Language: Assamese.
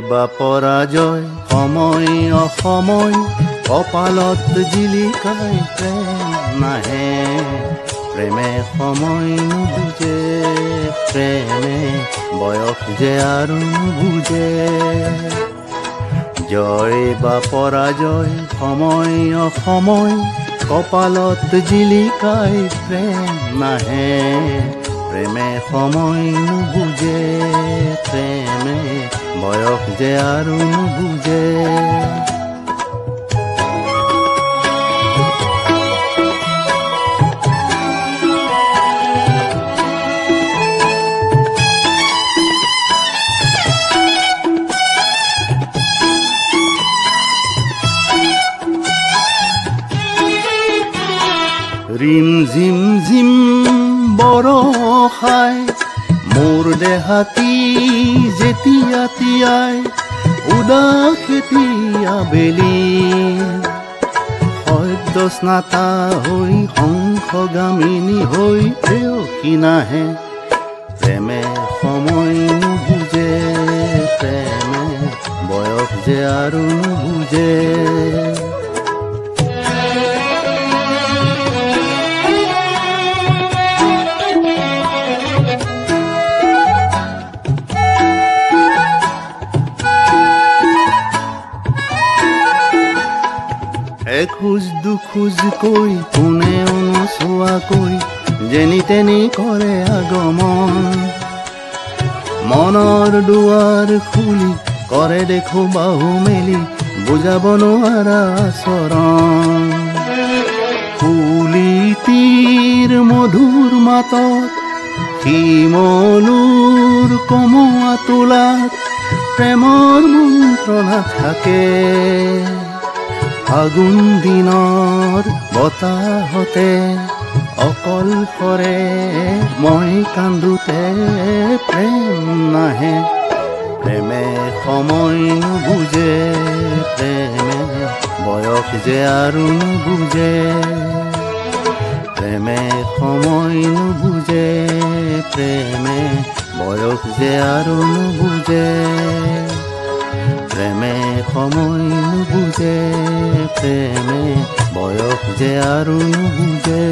বা পৰাজয় সময় অসময় কপালত জিলিকাই প্ৰেম নাহে প্ৰেমে সময় নুবুজে প্ৰেমে বয়স যে আৰু নুবুজে জয় বা পৰাজয় সময় অসময় কপালত জিলিকাই প্ৰেম নাহে প্ৰেমে সময় নুবুজে প্ৰেমে বয়স যে আৰু নুবুজে ৰিম ঝিম ঝিম বৰষাই মোৰ দেহাতী যেতিয়া তিয়াই উদাস এতিয়া বেলি সদ্য স্নাতা হৈ হংসগামিনী হৈ প্ৰেয়সী নাহে প্ৰেমে সময় নুবুজে প্ৰেমে বয়স যে আৰু নুবুজে এখোজ দুখোজকৈ কোনেও নোচোৱাকৈ যেনি তেনি কৰে আগমন মনৰ দুৱাৰ খুলি কৰে দেখো বাহু মেলি বুজাব নোৱাৰা আচৰণ কুলিটিৰ মধুৰ মাতত শিমলুৰ কমোৱা তোলাত প্ৰেমৰ মন্ত্ৰণা থাকে ফাগুন দিনৰ বতাহতে অকলশৰে মই কান্দোতে প্ৰেম নাহে প্ৰেমে সময় নুবুজে প্ৰেমে বয়স যে আৰু নুবুজে প্ৰেমে সময় নুবুজে প্ৰেমে বয়স যে আৰু নুবুজে প্ৰেমে সময় নুবুজে প্ৰেমে বয়স যে আৰু নুবুজে